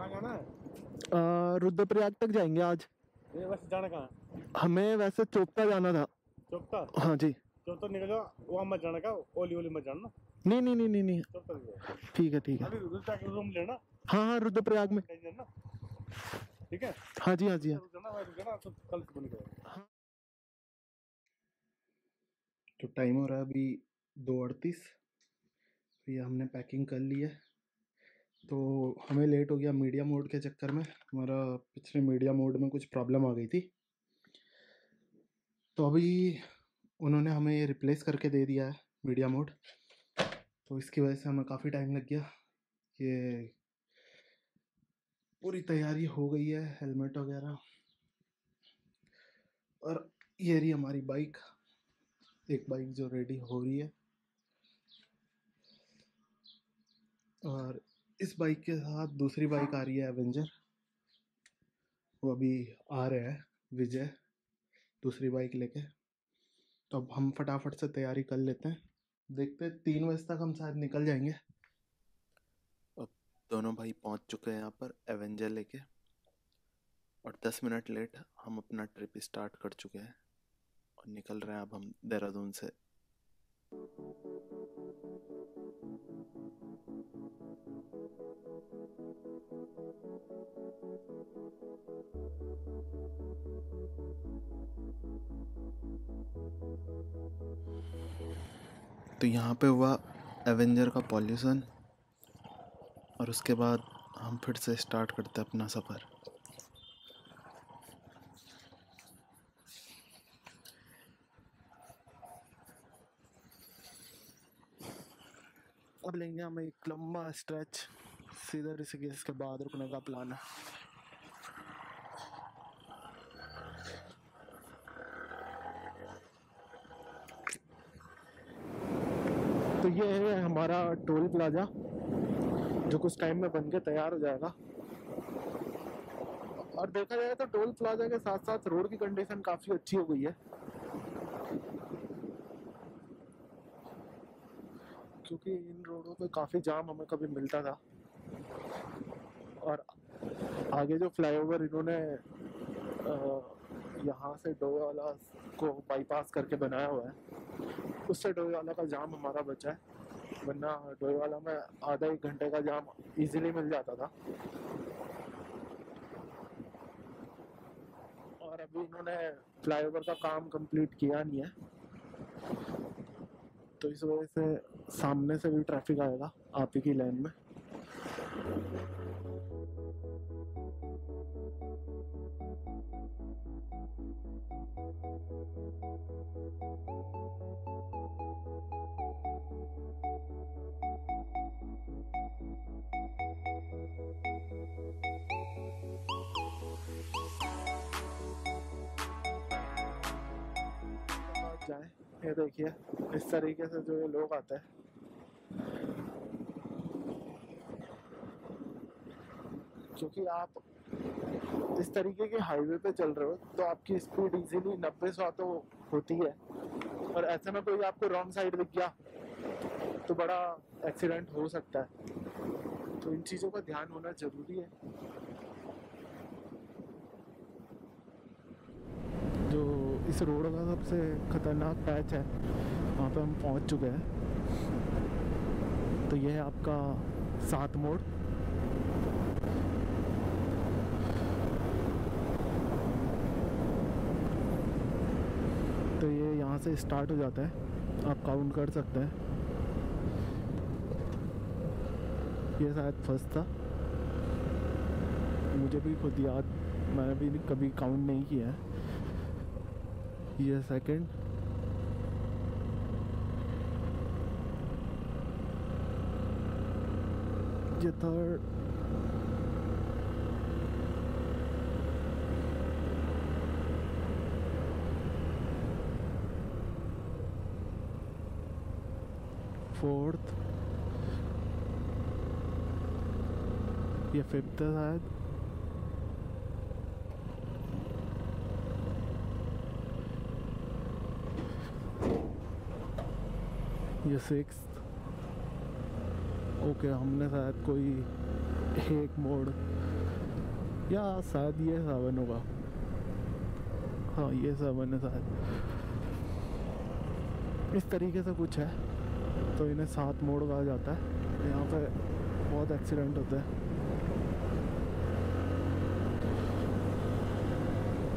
कहाँ जाना है? रुद्रप्रयाग तक जाएंगे आज। ये वैसे जाना कहाँ है? हमें वैसे चोपता जाना था। चौकता? हाँ जी। चौकता निकल जाओ, वहाँ मत जाना, का ओली ओली मत जाना। नहीं नहीं नहीं नहीं नहीं, चौकता निकलो। ठीक है ठीक है। अभी रुद्र रूम लेना। हाँ हाँ, रुद्रप्रयाग में। टेंशन ना, ठीक है? हाँ जी हाँ जी हाँ। रुक जाना तो कल से बंद करेंगे। तो टाइम हो रहा है अभी 2:38। तो ये हमने पैकिंग कर ली है। तो हमें लेट हो गया मीडिया मोड के चक्कर में। हमारा पिछले मीडिया मोड में कुछ प्रॉब्लम आ गई थी, तो अभी उन्होंने हमें ये रिप्लेस करके दे दिया है मीडिया मोड। तो इसकी वजह से हमें काफ़ी टाइम लग गया। ये पूरी तैयारी हो गई है, हेलमेट वगैरह। और ये रही हमारी बाइक, एक बाइक जो रेडी हो रही है। और इस बाइक के साथ दूसरी बाइक आ रही है एवेंजर, वो अभी आ रहे हैं विजय दूसरी बाइक लेके। तो अब हम फटाफट से तैयारी कर लेते हैं, देखते हैं 3 बजे तक हम शायद निकल जाएंगे। अब दोनों भाई पहुंच चुके हैं यहाँ पर एवेंजर लेके, और 10 मिनट लेट हम अपना ट्रिप स्टार्ट कर चुके हैं और निकल रहे हैं अब हम देहरादून से। तो यहाँ पे हुआ एवेंजर का पॉल्यूशन, और उसके बाद हम फिर से स्टार्ट करते हैं अपना सफ़र। अब लेंगे हम एक लंबा स्ट्रेच, सीधा ऋषिकेश के बाद रुकने का प्लान है। तो ये है हमारा टोल प्लाजा, जो कुछ टाइम में बन के तैयार हो जाएगा। और देखा जाए तो टोल प्लाजा के साथ साथ रोड की कंडीशन काफ़ी अच्छी हो गई है, क्योंकि इन रोडों पे काफ़ी जाम हमें कभी मिलता था। और आगे जो फ्लाईओवर इन्होंने यहाँ से डोईवाला को बाईपास करके बनाया हुआ है, उससे डोईवाला का जाम हमारा बचा है, वरना डोईवाला में आधा 1 घंटे का जाम इजीली मिल जाता था। और अभी इन्होंने फ्लाईओवर का काम कंप्लीट किया नहीं है, तो इस वजह से सामने से भी ट्रैफिक आएगा आप ही की लाइन में। जाए, ये देखिए इस तरीके से जो ये लोग आते हैं, क्योंकि आप इस तरीके के हाईवे पे चल रहे हो तो आपकी स्पीड इजीली 90-100 तो होती है, और ऐसे में कोई आपको रॉन्ग साइड दिख गया तो बड़ा एक्सीडेंट हो सकता है। तो इन चीज़ों का ध्यान होना जरूरी है। जो इस रोड का सबसे खतरनाक पैच है, वहाँ पे हम पहुँच चुके हैं। तो ये है आपका 7 मोड़। तो ये यहाँ से स्टार्ट हो जाता है, आप काउंट कर सकते हैं। ये शायद फर्स्ट था, मुझे भी खुद याद, मैंने भी कभी काउंट नहीं किया है। ये सेकंड, ये थर्ड, फोर्थ, ये फिफ्थ है शायद, ये सिक्स्थ। ओके, हमने शायद कोई एक मोड़ या शायद ये 7 होगा। हाँ ये 7 है शायद, इस तरीके से कुछ है। तो इन्हें 7 मोड़ कहा जाता है। यहाँ पे बहुत एक्सीडेंट होते हैं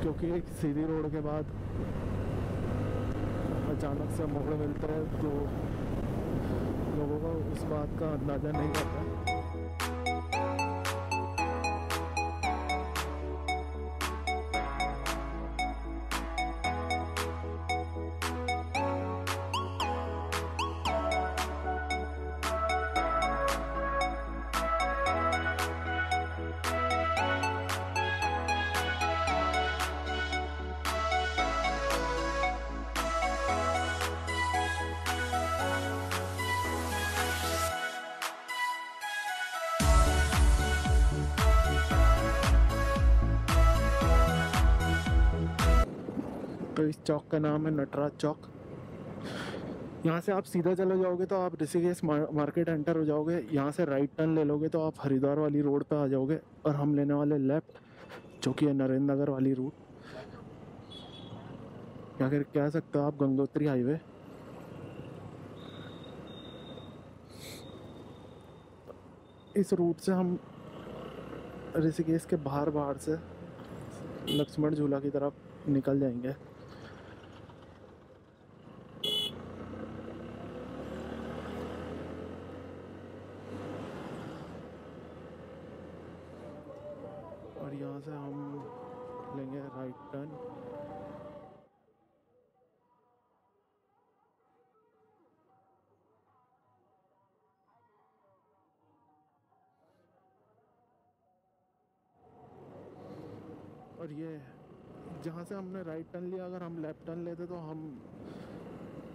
क्योंकि एक सीधी रोड के बाद अचानक से मोड़ मिलते हैं, तो लोगों को उस बात का अंदाज़ा नहीं रहता। तो इस चौक का नाम है नटराज चौक। यहाँ से आप सीधा चले जाओगे तो आप ऋषिकेश मार्केट एंटर हो जाओगे। यहाँ से राइट टर्न ले लोगे तो आप हरिद्वार वाली रोड पे आ जाओगे, और हम लेने वाले लेफ्ट, जो कि है नरेंद्र नगर वाली रूट, या फिर कह सकते हो आप गंगोत्री हाईवे। इस रूट से हम ऋषिकेश के बाहर बाहर से लक्ष्मण झूला की तरफ निकल जाएंगे। और यहाँ से हम लेंगे राइट टर्न। और ये जहाँ से हमने राइट टर्न लिया, अगर हम लेफ्ट टर्न लेते तो हम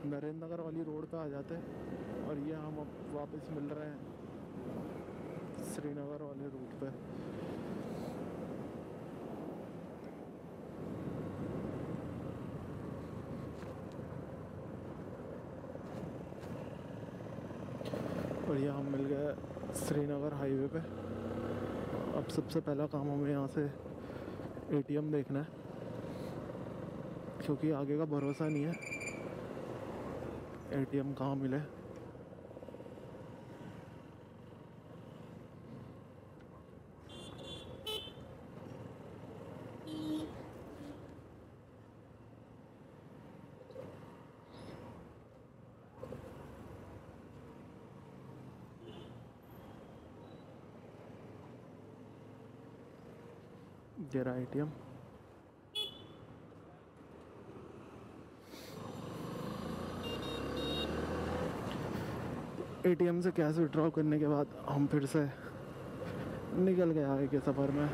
नरेंद्र नगर वाली रोड पे आ जाते। और ये हम अब वापस मिल रहे हैं श्रीनगर वाले रूट पे। और ये हम मिल गए श्रीनगर हाईवे पे। अब सबसे पहला काम हमें यहाँ से एटीएम देखना है, क्योंकि आगे का भरोसा नहीं है एटीएम कहाँ मिले। ये रहा एटीएम। एटीएम से कैश विड्रॉ करने के बाद हम फिर से निकल गए आगे के सफ़र में।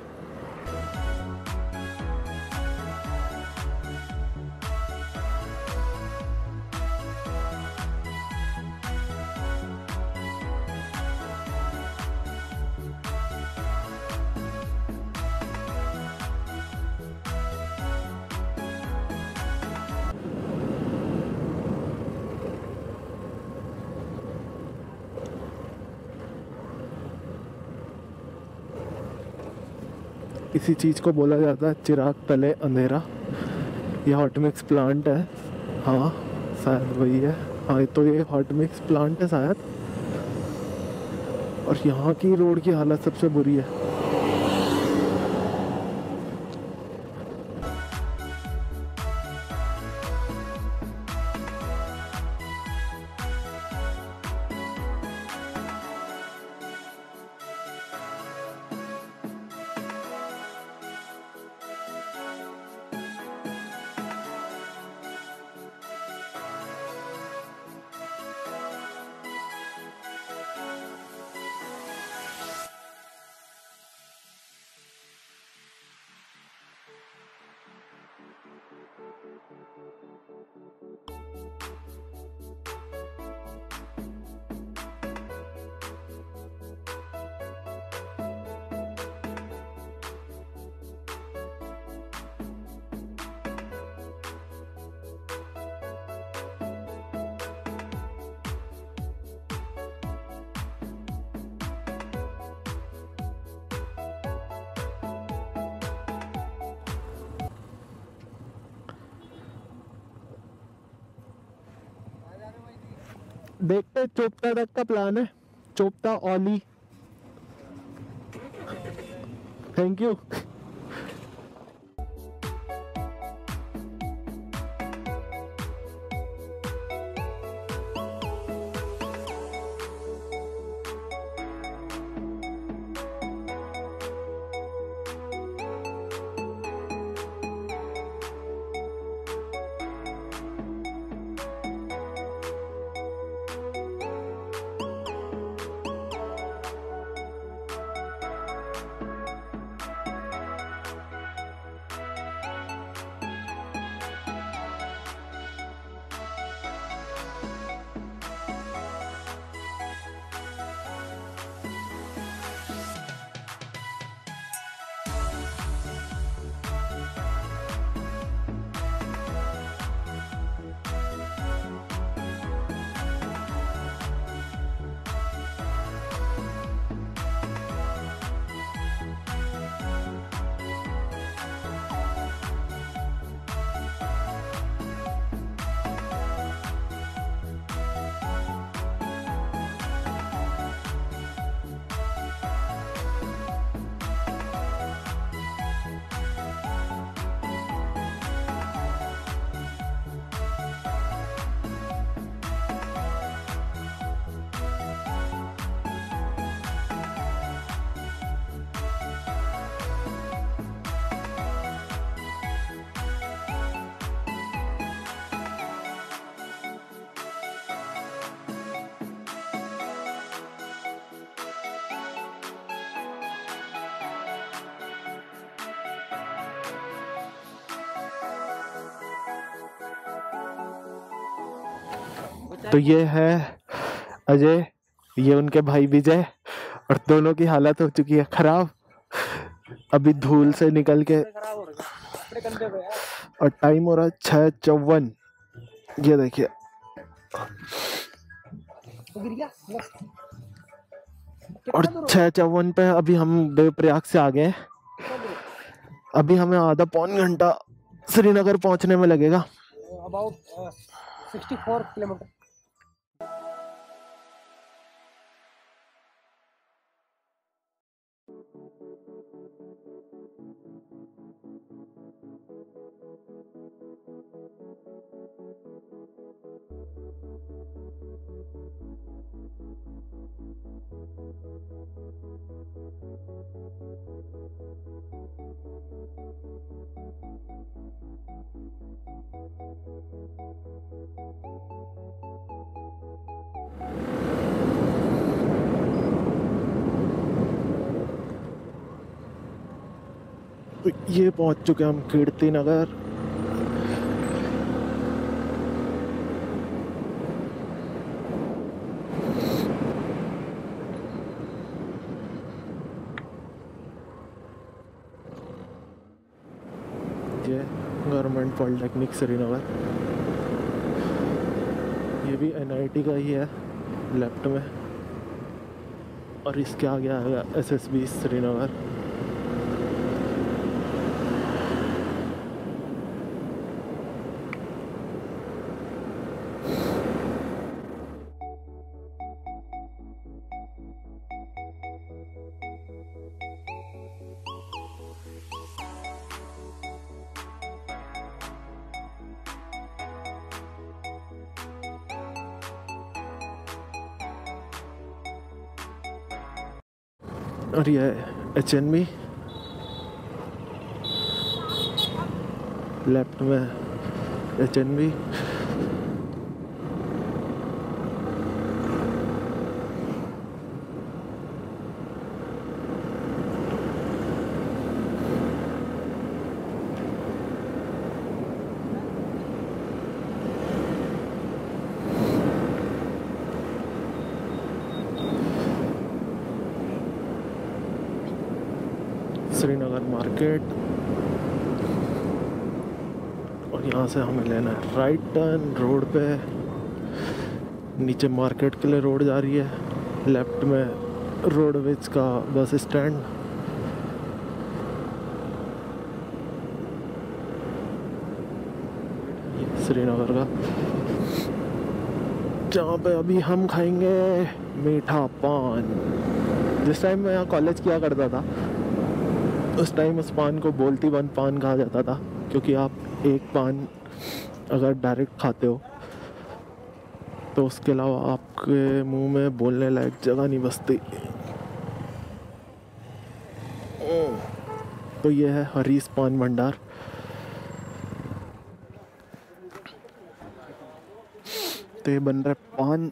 इसी चीज़ को बोला जाता है चिराग तले अंधेरा। ये हॉट मिक्स प्लांट है। हाँ शायद वही है। हाँ तो ये हॉट मिक्स प्लांट है शायद। और यहाँ की रोड की हालत सबसे बुरी है। देखते चोपता तक का प्लान है, चोपता ओली। Thank you. तो ये है अजय, ये उनके भाई विजय, और दोनों की हालत हो चुकी है खराब। अभी धूल से निकल के, और टाइम हो रहा है 6:54। ये देखिए, और 6:54 पे अभी हम देवप्रयाग से आ गए। अभी हमें आधा पौन घंटा श्रीनगर पहुंचने में लगेगा। About 64 kilometre. ये पहुंच चुके हम कीर्ति नगर। ये गवर्नमेंट पॉलिटेक्निक श्रीनगर, ये भी NIT का ही है लेफ्ट में, और इसके आगे आएगा SSB श्रीनगर। और ये HNB लेफ्ट में, HNB। श्रीनगर मार्केट, और यहाँ से हमें लेना है राइट टर्न रोड पे। नीचे मार्केट के लिए रोड जा रही है, लेफ्ट में रोडवेज का बस स्टैंड। श्रीनगर का जहाँ पे अभी हम खाएंगे मीठा पान। जिस टाइम मैं यहाँ कॉलेज किया करता था उस टाइम उस पान को बोलती बंद पान कहा जाता था, क्योंकि आप एक पान अगर डायरेक्ट खाते हो तो उसके अलावा आपके मुंह में बोलने लायक जगह नहीं बचती। तो ये है हरीश पान भंडार। तो ये बन रहा है पान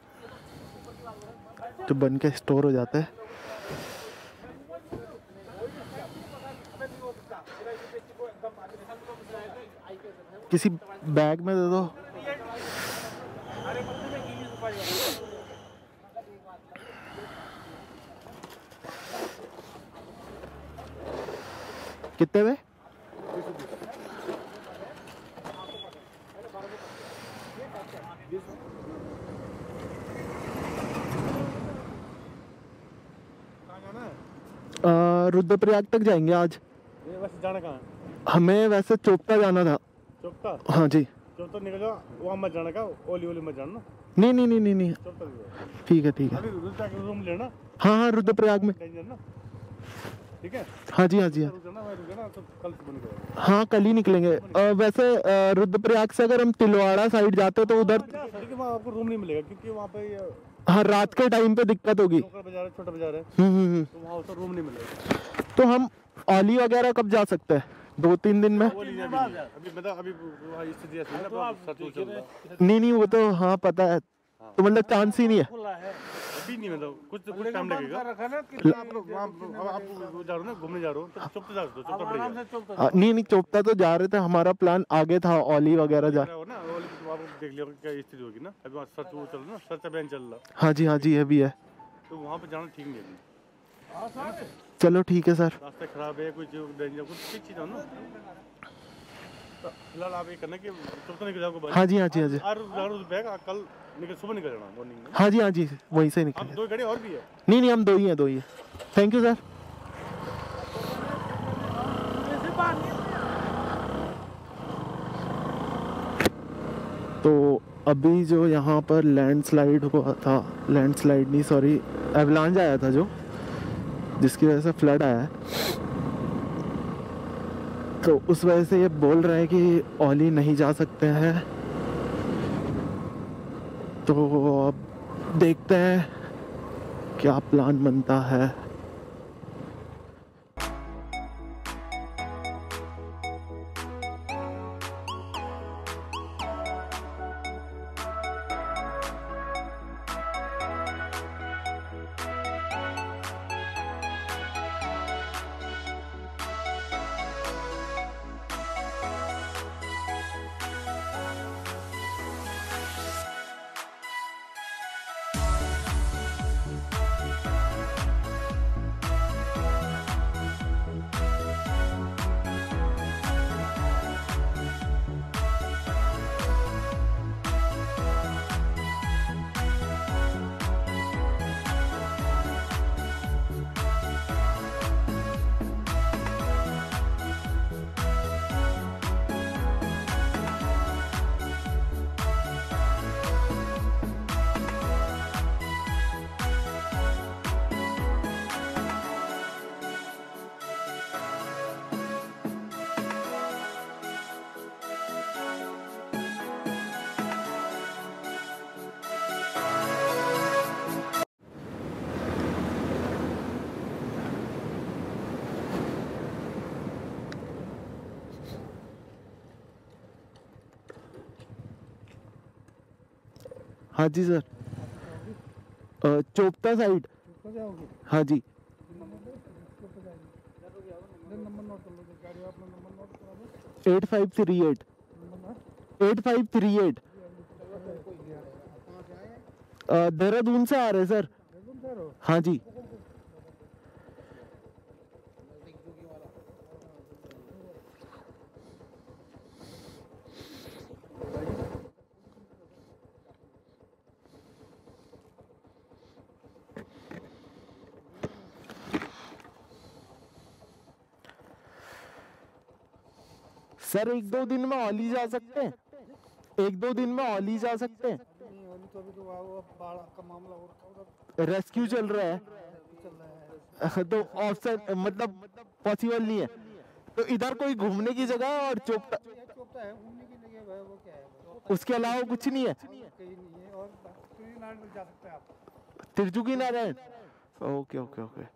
तो बन के स्टोर हो जाता है। किसी बैग में दे दो। कितने में? रुद्रप्रयाग तक जाएंगे आज। ये वैसे जाना कहाँ है? हमें वैसे चोपता जाना था। चौकता? हाँ जी। चौकता निकल जाओ, वहाँ मत जाना का, ओली ओली मत जाना। नहीं नहीं नहीं नहीं नहीं, चौकता निकलो। ठीक है ठीक है। अभी रुद्रप्रयाग का रूम लेना। हाँ हाँ रुद्रप्रयाग में। टेंशन ना, ठीक है? हाँ जी हाँ जी हाँ। रुकना तो कल से बन गया। हाँ कल ही निकलेंगे। वैसे रुद्रप्रयाग से अगर हम तिलवाड़ा साइड जाते तो उधर ठीक है, वहाँ आपको रूम नहीं मिलेगा क्योंकि वहाँ पे ये हाँ रात के टाइम पे दिक्कत होगी। लोकल बाजार है, छोटा बाजार है, तो वहाँ तो रूम नहीं मिलेगा। तो हम औली वगैरह कब जा सकते हैं? 2-3 दिन में? अभी मतलब अभी वहाँ स्थिति ऐसी है ना, अब सर्च चल रहा है। नहीं नहीं वो तो हाँ पता है, तो मतलब चांस ही नहीं है। अभी नहीं, मतलब कुछ टाइम लगेगा। आप जा रहे हो ना, घूमने जा रहे हो तो चुप जा रहे हो, चुप पड़ेगा। नहीं नहीं चोपता तो जा रहे थे, हमारा प्लान आगे था औली वगैरह जा। हो ना, वो तो आप देख लिया क्या स्थिति होगी ना। अभी वहाँ सर्च वो चल रहा है ना, सर्च अभियान चल रहा है, हाँ जी ये भी है। तो वहाँ पे जाना ठीक नहीं है। चलो ठीक है सर। रास्ता खराब है, कुछ डेंजर कुछ चीज़ हो ना, तो फिलहाल आप ये करना कि चुप तो निकल जाओगे। हाँ जी हाँ जी हाँ जी। बैग कल निकल, सुबह निकल जाना मॉर्निंग में। हाँ जी वहीं से आप निकले। 2 गाड़ी और भी है? नहीं नहीं हम दो ही हैं। Thank you sir. तो अभी जो यहाँ पर लैंडस्लाइड हुआ था, लैंडस्लाइड नहीं सॉरी एवलांच आया था जो, जिसकी वजह से फ्लड आया है, तो उस वजह से ये बोल रहे हैं कि औली नहीं जा सकते हैं। तो अब देखते हैं क्या प्लान बनता है। हाँ जी सर। चोपता साइड। हाँ जी। नंबर 8538 8538। देहरादून से आ रहे हैं सर। हाँ जी। सर 1-2 दिन में औली जा सकते हैं? 1-2 दिन में औली जा सकते हैं? तो अभी तो वो बाढ़ का मामला हो रखा है उधर, रेस्क्यू चल रहा है चल रहा है। तो ऑप्शन मतलब पॉसिबल नहीं है। तो इधर कोई घूमने की जगह है और चोपटा ये चोपता है घूमने की जगह है, वो क्या है वो उसके अलावा कुछ नहीं है। कहीं नहीं है। और नारायण में जा सकते हैं आप। त्रिजुकी नारायण, ओके ओके ओके।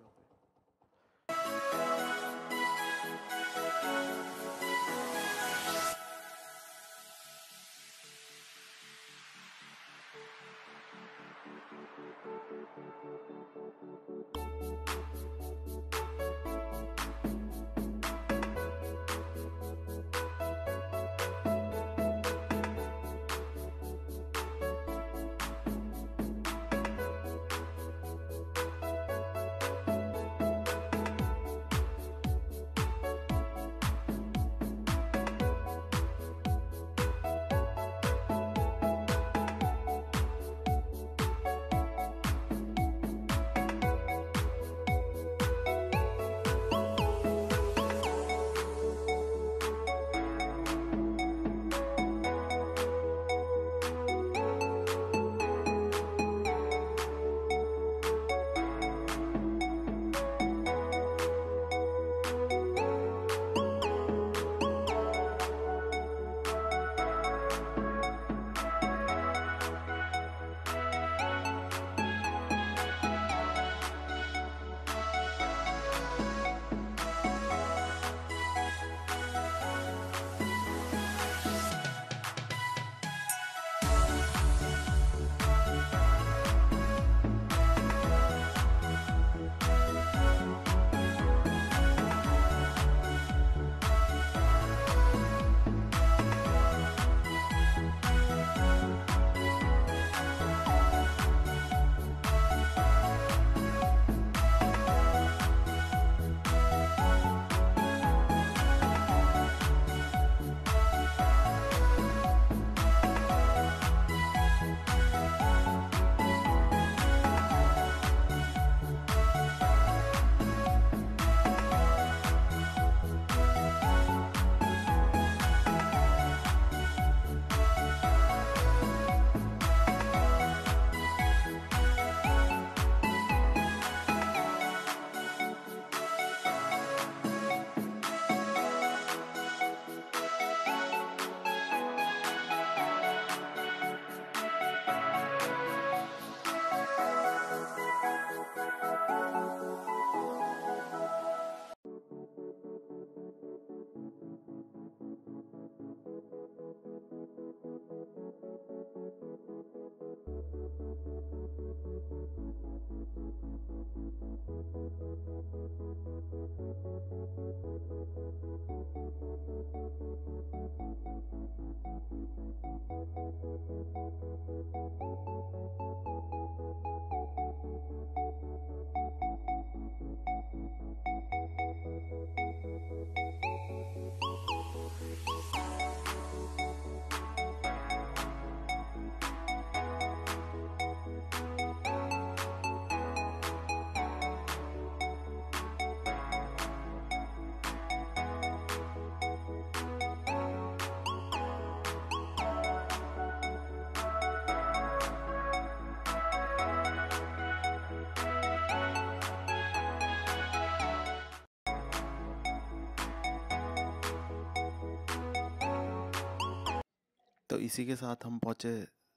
तो इसी के साथ हम पहुँचे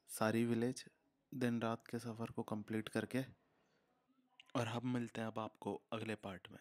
सारी विलेज दिन रात के सफ़र को कंप्लीट करके। और हम मिलते हैं अब आपको अगले पार्ट में।